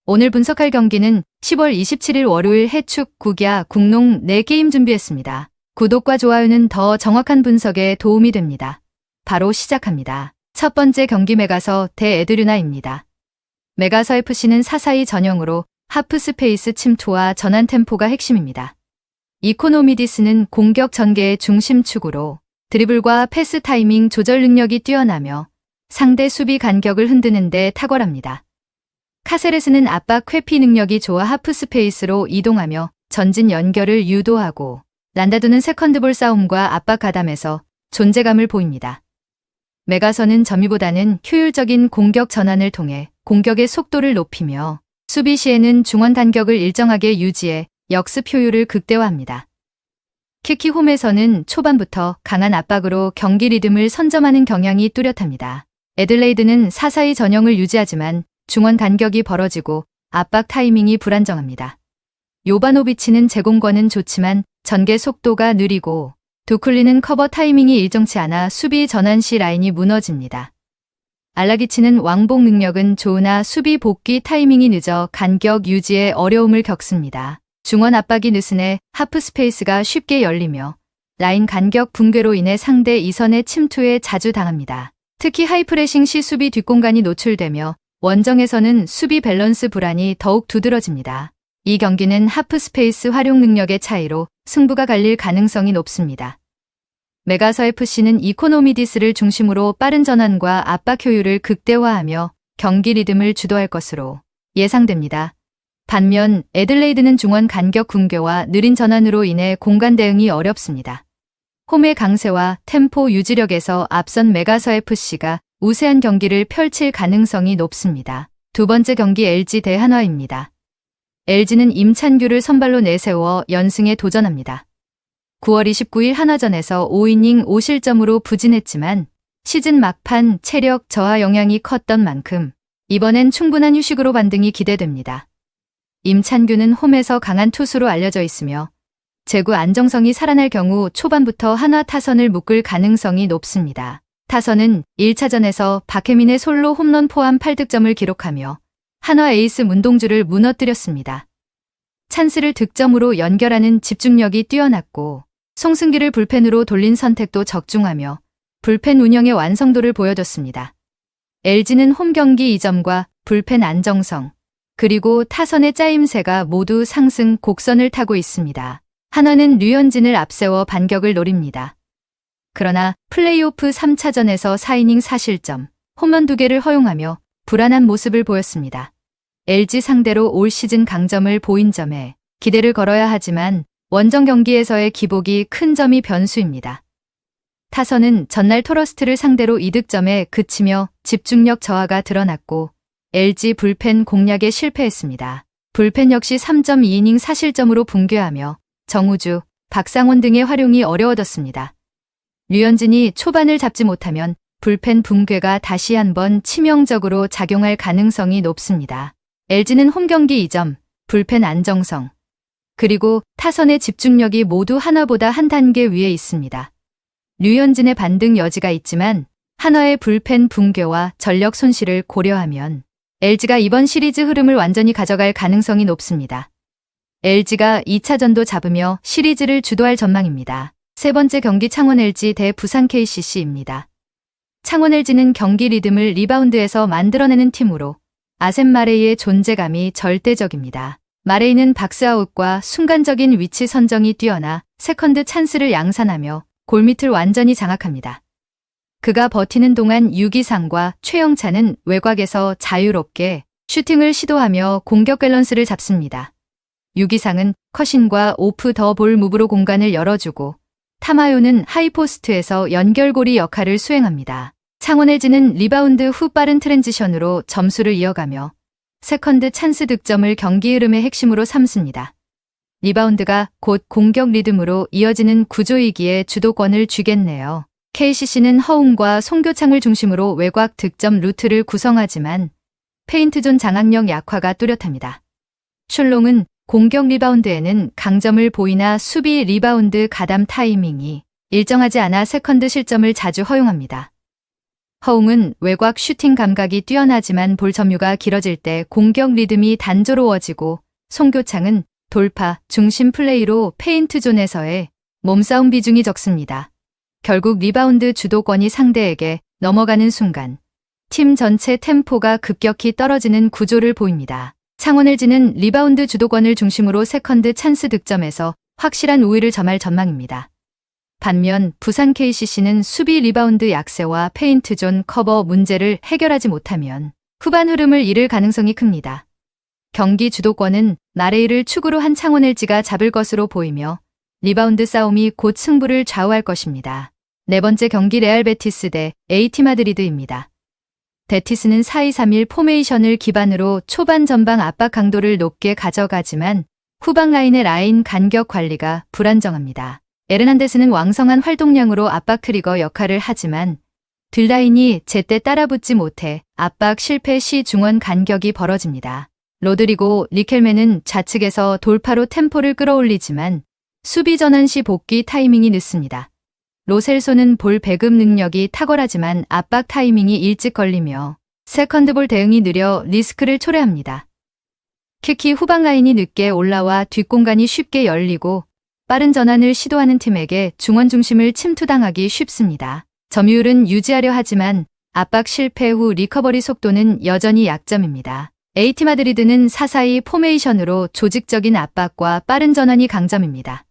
오늘 분석할 경기는 10월 27일 월요일 해축, 국야, 국농 4게임 준비했습니다. 구독과 좋아요는 더 정확한 분석에 도움이 됩니다. 바로 시작합니다. 첫 번째 경기 메가서 대 에드류나입니다. 메가서 FC는 4-4-2 전형으로 하프스페이스 침투와 전환 템포가 핵심입니다. 이코노미디스는 공격 전개의 중심축으로 드리블과 패스 타이밍 조절 능력이 뛰어나며 상대 수비 간격을 흔드는 데 탁월합니다. 카세레스는 압박 회피 능력이 좋아 하프스페이스로 이동하며 전진 연결을 유도하고 란다두는 세컨드볼 싸움과 압박 가담에서 존재감을 보입니다. 메가서는 점유보다는 효율적인 공격 전환을 통해 공격의 속도를 높이며 수비 시에는 중원 간격을 일정하게 유지해 역습 효율을 극대화합니다. 키키 홈에서는 초반부터 강한 압박으로 경기 리듬을 선점하는 경향이 뚜렷합니다. 애들레이드는 4-4-2 전형을 유지하지만 중원 간격이 벌어지고 압박 타이밍이 불안정합니다. 요바노비치는 제공권은 좋지만 전개 속도가 느리고 두쿨리는 커버 타이밍이 일정치 않아 수비 전환 시 라인이 무너집니다. 알라기치는 왕복 능력은 좋으나 수비 복귀 타이밍이 늦어 간격 유지에 어려움을 겪습니다. 중원 압박이 느슨해 하프 스페이스가 쉽게 열리며 라인 간격 붕괴로 인해 상대 이선의 침투에 자주 당합니다. 특히 하이프레싱 시 수비 뒷공간이 노출되며 원정에서는 수비 밸런스 불안이 더욱 두드러집니다. 이 경기는 하프 스페이스 활용 능력의 차이로 승부가 갈릴 가능성이 높습니다. 메가서 FC는 이코노미디스를 중심으로 빠른 전환과 압박 효율을 극대화하며 경기 리듬을 주도할 것으로 예상됩니다. 반면 애들레이드는 중원 간격 붕괴와 느린 전환으로 인해 공간 대응이 어렵습니다. 홈의 강세와 템포 유지력에서 앞선 메가서 FC가 우세한 경기를 펼칠 가능성이 높습니다. 두 번째 경기 LG 대 한화입니다. LG는 임찬규를 선발로 내세워 연승에 도전합니다. 9월 29일 한화전에서 5이닝 5실점으로 부진했지만 시즌 막판 체력 저하 영향이 컸던 만큼 이번엔 충분한 휴식으로 반등이 기대됩니다. 임찬규는 홈에서 강한 투수로 알려져 있으며 제구 안정성이 살아날 경우 초반부터 한화 타선을 묶을 가능성이 높습니다. 타선은 1차전에서 박혜민의 솔로 홈런 포함 8득점을 기록하며 한화 에이스 문동주를 무너뜨렸습니다. 찬스를 득점으로 연결하는 집중력이 뛰어났고 송승기를 불펜으로 돌린 선택도 적중하며 불펜 운영의 완성도를 보여줬습니다. LG는 홈 경기 이점과 불펜 안정성, 그리고 타선의 짜임새가 모두 상승 곡선을 타고 있습니다. 한화는 류현진을 앞세워 반격을 노립니다. 그러나 플레이오프 3차전에서 4이닝 4실점, 홈런 2개를 허용하며 불안한 모습을 보였습니다. LG 상대로 올 시즌 강점을 보인 점에 기대를 걸어야 하지만 원정 경기에서의 기복이 큰 점이 변수입니다. 타선은 전날 토러스트를 상대로 2득점에 그치며 집중력 저하가 드러났고 LG 불펜 공략에 실패했습니다. 불펜 역시 3.2이닝 4실점으로 붕괴하며 정우주, 박상원 등의 활용이 어려워졌습니다. 류현진이 초반을 잡지 못하면 불펜 붕괴가 다시 한번 치명적으로 작용할 가능성이 높습니다. LG는 홈 경기 2점, 불펜 안정성, 그리고 타선의 집중력이 모두 한화보다 한 단계 위에 있습니다. 류현진의 반등 여지가 있지만 한화의 불펜 붕괴와 전력 손실을 고려하면 LG가 이번 시리즈 흐름을 완전히 가져갈 가능성이 높습니다. LG가 2차전도 잡으며 시리즈를 주도할 전망입니다. 세 번째 경기 창원 LG 대 부산 KCC입니다. 창원 LG는 경기 리듬을 리바운드에서 만들어내는 팀으로 아셈 마레이의 존재감이 절대적입니다. 마레이는 박스아웃과 순간적인 위치 선정이 뛰어나 세컨드 찬스를 양산하며 골밑을 완전히 장악합니다. 그가 버티는 동안 유기상과 최영찬은 외곽에서 자유롭게 슈팅을 시도하며 공격 밸런스를 잡습니다. 유기상은 컷인과 오프 더 볼 무브로 공간을 열어주고 타마요는 하이포스트에서 연결고리 역할을 수행합니다. 창원 LG는 리바운드 후 빠른 트랜지션으로 점수를 이어가며 세컨드 찬스 득점을 경기 흐름의 핵심으로 삼습니다. 리바운드가 곧 공격 리듬으로 이어지는 구조이기에 주도권을 쥐겠네요. KCC는 허웅과 송교창을 중심으로 외곽 득점 루트를 구성하지만 페인트존 장악력 약화가 뚜렷합니다. 슐롱은 공격 리바운드에는 강점을 보이나 수비 리바운드 가담 타이밍이 일정하지 않아 세컨드 실점을 자주 허용합니다. 허웅은 외곽 슈팅 감각이 뛰어나지만 볼 점유가 길어질 때 공격 리듬이 단조로워지고 송교창은 돌파, 중심 플레이로 페인트 존에서의 몸싸움 비중이 적습니다. 결국 리바운드 주도권이 상대에게 넘어가는 순간 팀 전체 템포가 급격히 떨어지는 구조를 보입니다. 창원 LG는 리바운드 주도권을 중심으로 세컨드 찬스 득점에서 확실한 우위를 점할 전망입니다. 반면 부산 KCC는 수비 리바운드 약세와 페인트 존 커버 문제를 해결하지 못하면 후반 흐름을 잃을 가능성이 큽니다. 경기 주도권은 나레이를 축으로 한 창원 LG가 잡을 것으로 보이며 리바운드 싸움이 곧 승부를 좌우할 것입니다. 네 번째 경기 레알 베티스 대 AT 마드리드입니다. 베티스는 4-2-3-1 포메이션을 기반으로 초반 전방 압박 강도를 높게 가져가지만 후방 라인의 라인 간격 관리가 불안정합니다. 에르난데스는 왕성한 활동량으로 압박 트리거 역할을 하지만 뒷라인이 제때 따라붙지 못해 압박 실패 시 중원 간격이 벌어집니다. 로드리고 리켈맨은 좌측에서 돌파로 템포를 끌어올리지만 수비 전환 시 복귀 타이밍이 늦습니다. 로셀소는 볼 배급 능력이 탁월하지만 압박 타이밍이 일찍 걸리며 세컨드볼 대응이 느려 리스크를 초래합니다. 특히 후방 라인이 늦게 올라와 뒷공간이 쉽게 열리고 빠른 전환을 시도하는 팀에게 중원 중심을 침투당하기 쉽습니다. 점유율은 유지하려 하지만 압박 실패 후 리커버리 속도는 여전히 약점입니다. AT 마드리드는 4-4-2 포메이션으로 조직적인 압박과 빠른 전환이 강점입니다.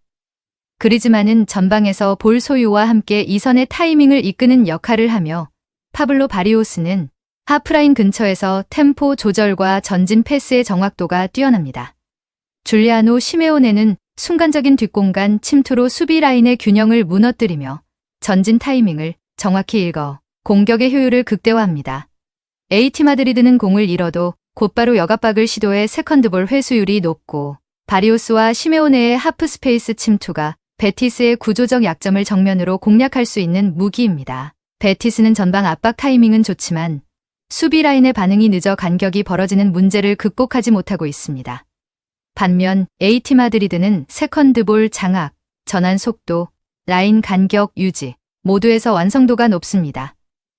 그리즈만은 전방에서 볼 소유와 함께 이선의 타이밍을 이끄는 역할을 하며 파블로 바리오스는 하프라인 근처에서 템포 조절과 전진 패스의 정확도가 뛰어납니다. 줄리아노 시메오네는 순간적인 뒷공간 침투로 수비 라인의 균형을 무너뜨리며 전진 타이밍을 정확히 읽어 공격의 효율을 극대화합니다. AT 마드리드는 공을 잃어도 곧바로 역압박을 시도해 세컨드볼 회수율이 높고 바리오스와 시메오네의 하프 스페이스 침투가 베티스의 구조적 약점을 정면으로 공략할 수 있는 무기입니다. 베티스는 전방 압박 타이밍은 좋지만 수비 라인의 반응이 늦어 간격이 벌어지는 문제를 극복하지 못하고 있습니다. 반면 AT 마드리드는 세컨드볼 장악, 전환 속도, 라인 간격 유지 모두에서 완성도가 높습니다.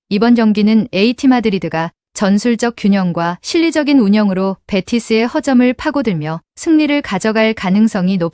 이번 경기는 AT 마드리드가 전술적 균형과 실리적인 운영으로 베티스의 허점을 파고들며 승리를 가져갈 가능성이 높습니다.